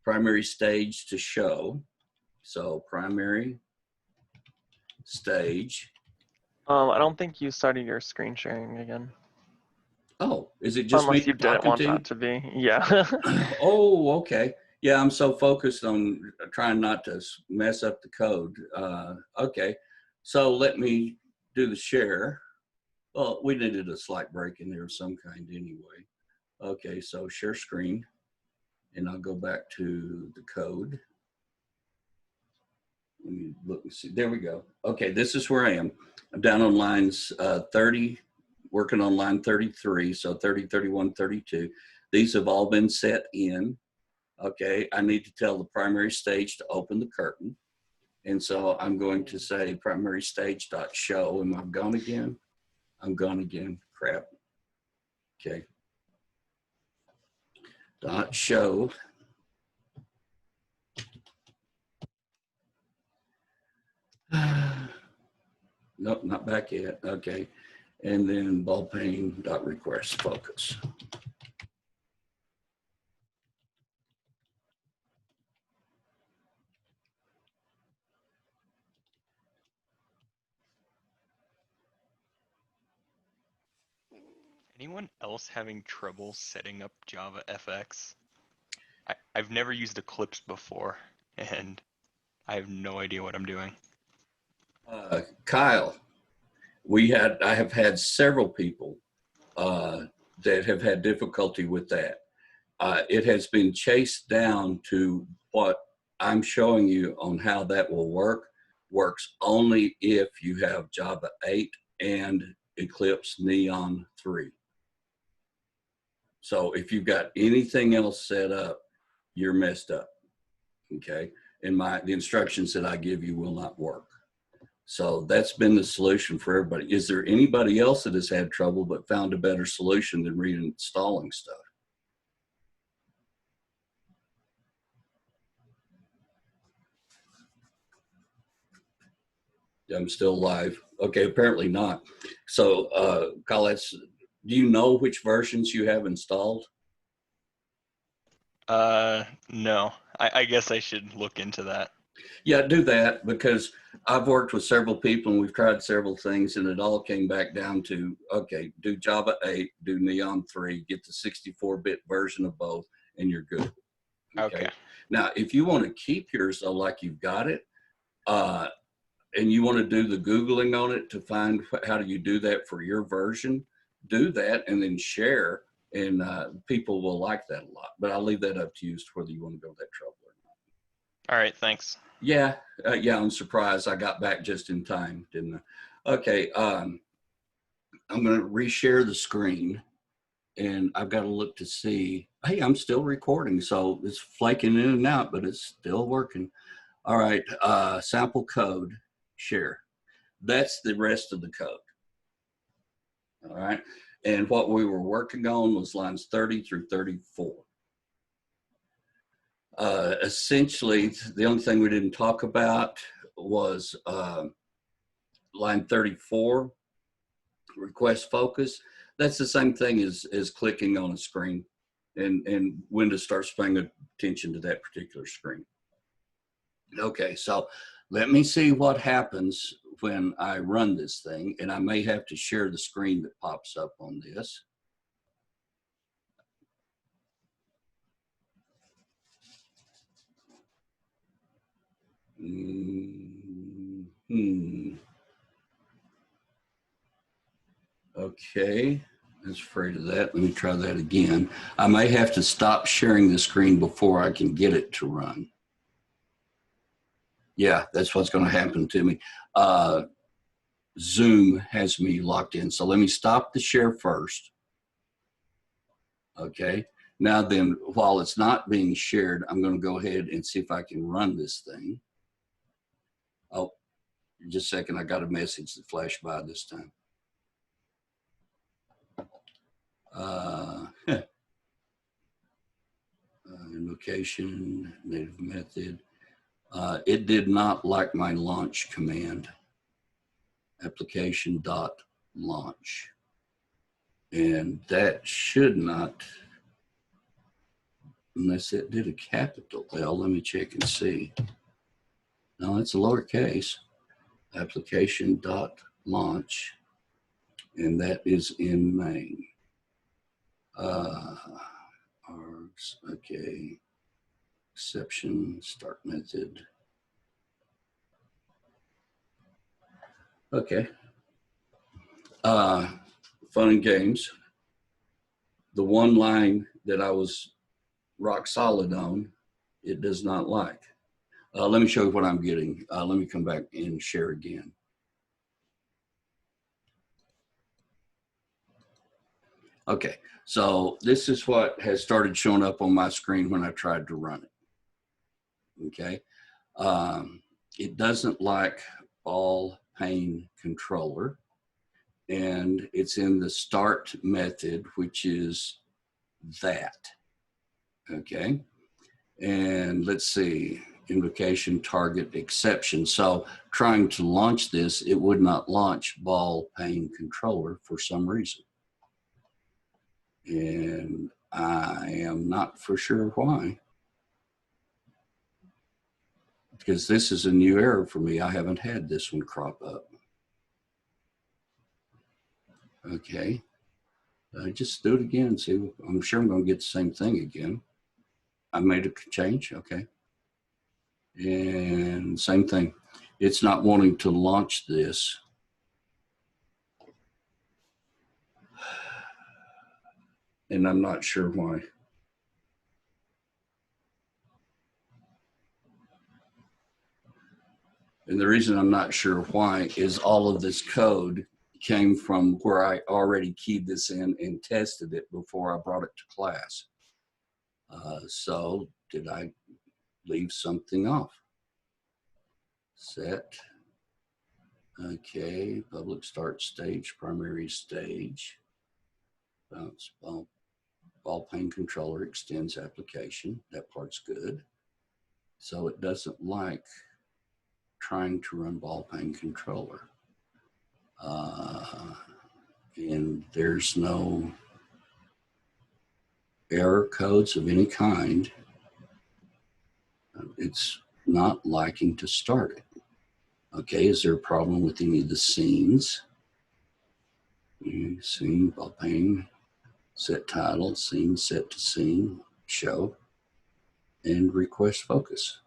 primary stage to show. So primary stage. I don't think you started your screen sharing again. Oh, is it just Unless me you didn't talking want to you? that to be. Yeah. Oh, okay. Yeah, I'm so focused on trying not to mess up the code. Okay, so let me do the share. Well, we needed a slight break in there of some kind anyway. Okay, so share screen, and I'll go back to the code. Let me look and see. There we go. Okay, this is where I am. I'm down on lines 30, working on line 33, so 30, 31, 32. These have all been set in. Okay, I need to tell the primary stage to open the curtain. And so I'm going to say primary stage dot show. Am I gone again? I'm gone again. Crap. Okay. Dot show. Nope, not back yet. Okay. And then ball pane dot request focus. Anyone else having trouble setting up JavaFX? I've never used Eclipse before, and I have no idea what I'm doing. Kyle, I have had several people that have had difficulty with that. It has been chased down to what I'm showing you on how that will work. Works only if you have Java 8 and Eclipse Neon 3. So if you've got anything else set up, you're messed up, okay? And the instructions that I give you will not work. So that's been the solution for everybody. Is there anybody else that has had trouble but found a better solution than reinstalling stuff? I'm still live. Okay, apparently not. So, Colette, do you know which versions you have installed? No. I guess I should look into that. Yeah, do that, because I've worked with several people and we've tried several things and it all came back down to, okay, do Java 8, do Neon 3, get the 64-bit version of both, and you're good. Okay. Now, if you want to keep yours though, like you've got it, and you want to do the Googling on it to find how do you do that for your version, do that and then share, and people will like that a lot. But I'll leave that up to you as to whether you want to go that trouble or not. All right, thanks. Yeah, yeah, I'm surprised I got back just in time, didn't I? Okay, I'm going to reshare the screen, and I've got to look to see, hey, I'm still recording, so it's flaking in and out, but it's still working. All right, sample code, share. That's the rest of the code. All right, and what we were working on was lines 30 through 34. Essentially, the only thing we didn't talk about was line 34, request focus. That's the same thing as clicking on a screen and when to start paying attention to that particular screen. Okay, so let me see what happens when I run this thing, and I may have to share the screen that pops up on this. Okay, I was afraid of that. Let me try that again. I may have to stop sharing the screen before I can get it to run. Yeah, that's what's going to happen to me. Zoom has me locked in. So let me stop the share first. Okay, now then, while it's not being shared, I'm going to go ahead and see if I can run this thing. Oh, just a second, I got a message that flashed by this time. Invocation, native method. It did not like my launch command, application.launch. And that should not, unless it did a capital L, let me check and see. No, it's a lowercase, application.launch, and that is in main. Args, okay, exception, start method. Okay. Fun and games. The one line that I was rock solid on, it does not like. Let me show you what I'm getting. Let me come back and share again. Okay, so this is what has started showing up on my screen when I tried to run it. Okay, it doesn't like all pane controller, and it's in the start method, which is that. Okay, and let's see, invocation target exception. So trying to launch this, it would not launch ball pane controller for some reason. And I am not for sure why. Because this is a new error for me. I haven't had this one crop up. Okay. Just do it again and see. I'm sure I'm going to get the same thing again. I made a change. Okay. And same thing. It's not wanting to launch this. And I'm not sure why. And the reason I'm not sure why is all of this code came from where I already keyed this in and tested it before I brought it to class. So did I leave something off? Set. Okay, public start stage, primary stage. Bounce ball pane controller extends application. That part's good. So it doesn't like trying to run ball pane controller. And there's no error codes of any kind. It's not liking to start it. Okay, is there a problem with any of the scenes? Scene, ball pane, set title, scene, set to scene, show, and request focus.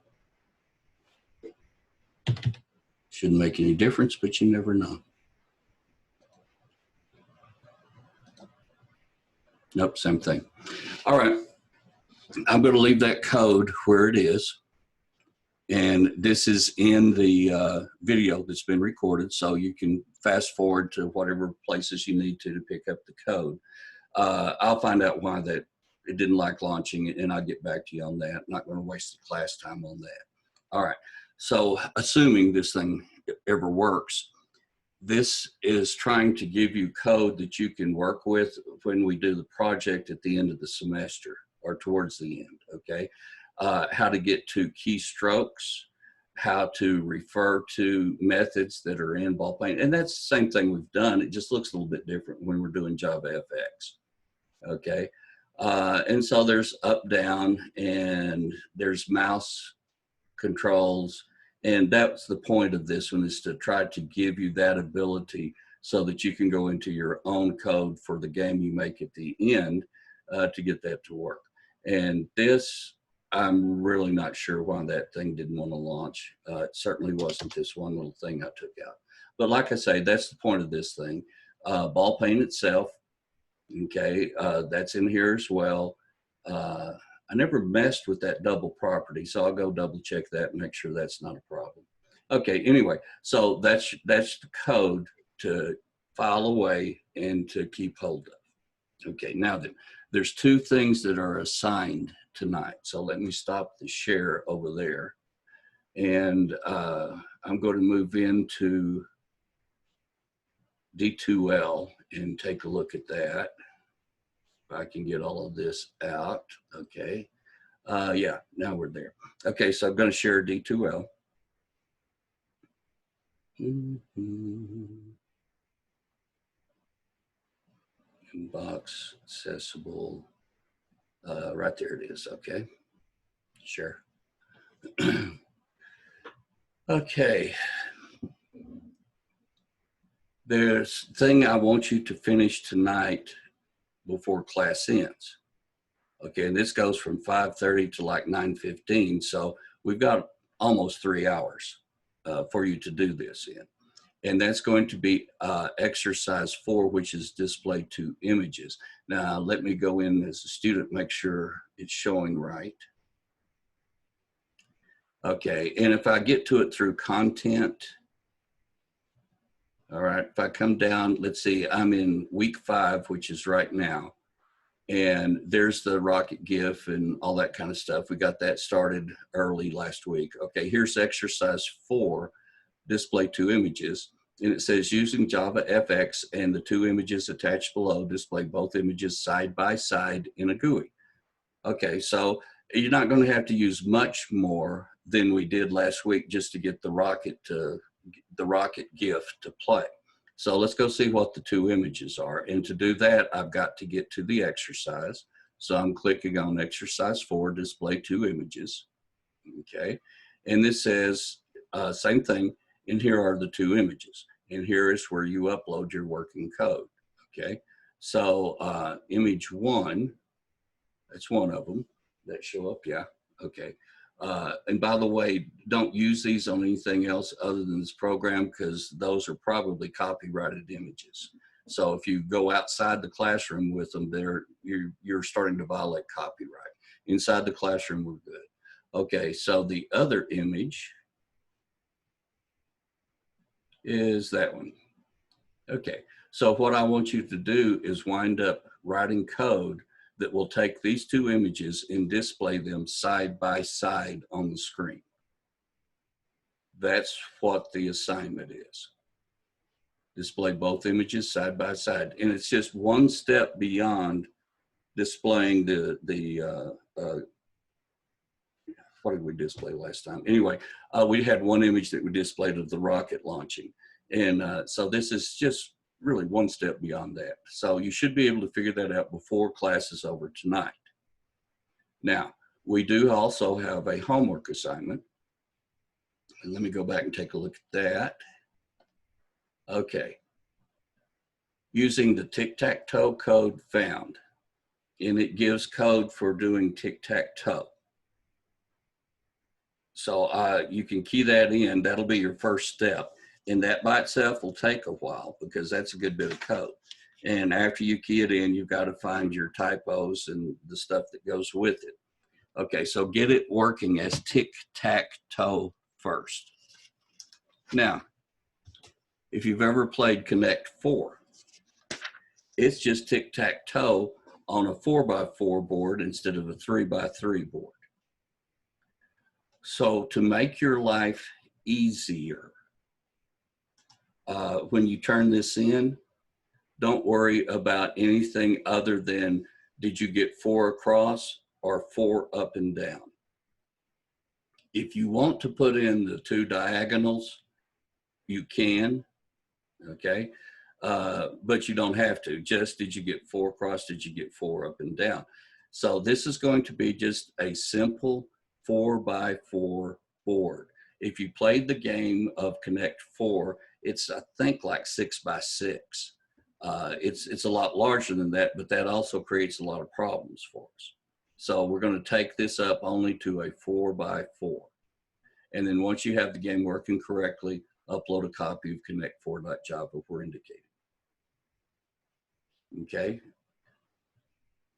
Shouldn't make any difference, but you never know. Nope, same thing. All right, I'm going to leave that code where it is. And this is in the video that's been recorded, so you can fast forward to whatever places you need to pick up the code. I'll find out why that it didn't like launching, and I'll get back to you on that. I'm not going to waste the class time on that. All right, so assuming this thing ever works, this is trying to give you code that you can work with when we do the project at the end of the semester or towards the end, okay? How to get to keystrokes, how to refer to methods that are in ball pane. And that's the same thing we've done. It just looks a little bit different when we're doing JavaFX, okay? And so there's up, down, and there's mouse controls. And that's the point of this one, is to try to give you that ability so that you can go into your own code for the game you make at the end to get that to work. And this, I'm really not sure why that thing didn't want to launch. It certainly wasn't this one little thing I took out. But like I say, that's the point of this thing. Ball pane itself, okay, that's in here as well. I never messed with that double property, so I'll go double check that and make sure that's not a problem. Okay, anyway, so that's the code to file away and to keep hold of. Okay, now then, there's two things that are assigned tonight. So let me stop the share over there. And I'm going to move into D2L and take a look at that. If I can get all of this out. Okay. Yeah, now we're there. Okay, so I'm going to share D2L. Inbox, accessible. Right there it is. Okay, sure. Okay. There's a thing I want you to finish tonight before class ends. Okay, and this goes from 5:30 to like 9:15. So we've got almost 3 hours for you to do this in. And that's going to be exercise 4, which is display 2 images. Now, let me go in as a student, make sure it's showing right. Okay, and if I get to it through content, all right, if I come down, let's see, I'm in week 5, which is right now. And there's the rocket GIF and all that kind of stuff. We got that started early last week. Okay, here's exercise 4, display 2 images. And it says using JavaFX and the 2 images attached below, display both images side by side in a GUI. Okay, so you're not going to have to use much more than we did last week just to get the rocket GIF to play. So let's go see what the 2 images are. And to do that, I've got to get to the exercise. So I'm clicking on exercise 4, display 2 images. Okay, and this says same thing. And here are the 2 images. And here is where you upload your working code. Okay, So image 1, that's one of them that show up. Yeah. Okay. And by the way, don't use these on anything else other than this program, because those are probably copyrighted images. So if you go outside the classroom with them, you're starting to violate copyright. Inside the classroom, we're good. Okay, so the other image is that one. Okay, so what I want you to do is wind up writing code that will take these two images and display them side by side on the screen. That's what the assignment is. Display both images side by side. And it's just one step beyond displaying what did we display last time? Anyway, we had one image that we displayed of the rocket launching. And so this is just really one step beyond that. So you should be able to figure that out before class is over tonight. Now, we do also have a homework assignment. And let me go back and take a look at that. Okay. Using the tic-tac-toe code found. And it gives code for doing tic-tac-toe. So you can key that in. That'll be your first step. And that by itself will take a while because that's a good bit of code. And after you key it in, you've got to find your typos and the stuff that goes with it. Okay, so get it working as tic-tac-toe first. Now, if you've ever played Connect 4, it's just tic-tac-toe on a 4x4 board instead of a 3x3 board. So to make your life easier, when you turn this in, don't worry about anything other than did you get 4 across or 4 up and down. If you want to put in the 2 diagonals, you can, okay? But you don't have to. Just did you get 4 across, did you get 4 up and down? So this is going to be just a simple 4x4 board. If you played the game of Connect 4, it's I think like 6x6. It's a lot larger than that, but that also creates a lot of problems for us. So we're going to take this up only to a 4x4. And then once you have the game working correctly, upload a copy of connect4.java where indicated. Okay.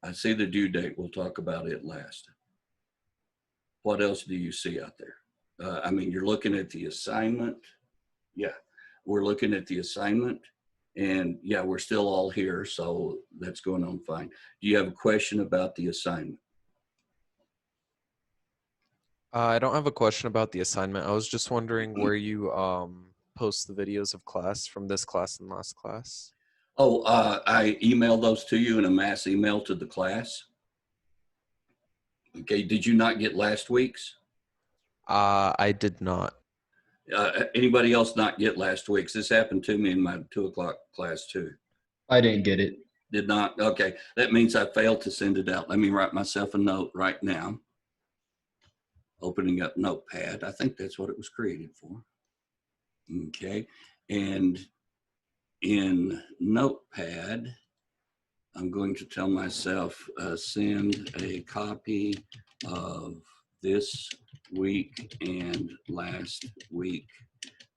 I see the due date. We'll talk about it last. What else do you see out there? I mean, you're looking at the assignment. Yeah, we're looking at the assignment. And yeah, we're still all here, so that's going on fine. Do you have a question about the assignment? I don't have a question about the assignment. I was just wondering where you post the videos of class from this class and last class. Oh, I emailed those to you in a mass email to the class. Okay, did you not get last week's? I did not. Anybody else not get last week's? This happened to me in my 2 o'clock class too. I didn't get it. Did not? Okay, that means I failed to send it out. Let me write myself a note right now. Opening up Notepad. I think that's what it was created for. Okay, and in Notepad, I'm going to tell myself, send a copy of this week and last week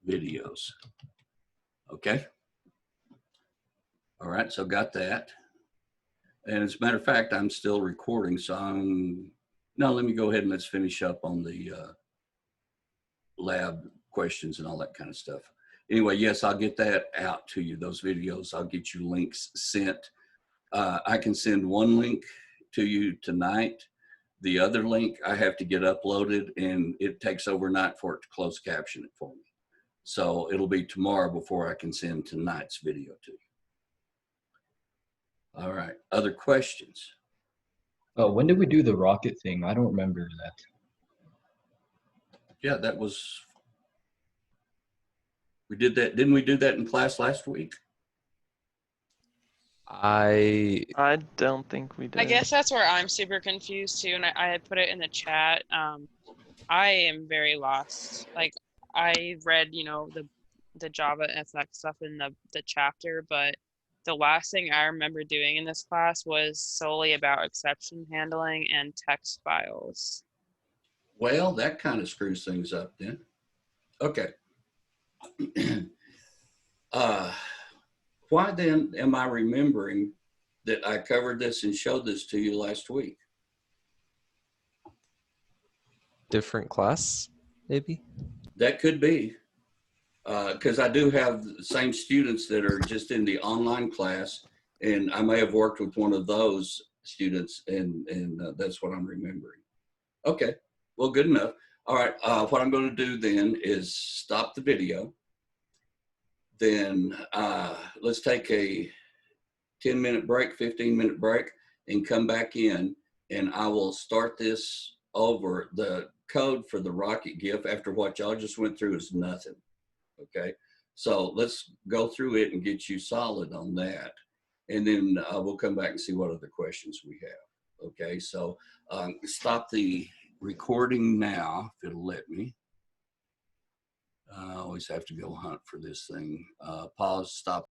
videos. Okay. All right, so got that. And as a matter of fact, I'm still recording, so now let me go ahead and let's finish up on the lab questions and all that kind of stuff. Anyway, yes, I'll get that out to you, those videos. I'll get you links sent. I can send one link to you tonight. The other link I have to get uploaded, and it takes overnight for it to close caption it for me. So it'll be tomorrow before I can send tonight's video to you. All right, other questions? When did we do the rocket thing? I don't remember that. Yeah, that was, we did that. Didn't we do that in class last week? I don't think we did. I guess that's where I'm super confused too, and I had put it in the chat. I am very lost. Like I read, you know, the JavaFX stuff in the chapter, but the last thing I remember doing in this class was solely about exception handling and text files. Well, that kind of screws things up then. Okay. Why then am I remembering that I covered this and showed this to you last week? Different class, maybe? That could be. Because I do have the same students that are just in the online class, and I may have worked with one of those students, and that's what I'm remembering. Okay, well, good enough. All right, what I'm going to do then is stop the video. Then let's take a 10-minute break, 15-minute break, and come back in, and I will start this over. The code for the rocket GIF after what y'all just went through is nothing. Okay, so let's go through it and get you solid on that. And then we'll come back and see what other questions we have. Okay, so stop the recording now, if it'll let me. I always have to go hunt for this thing. Pause, stop.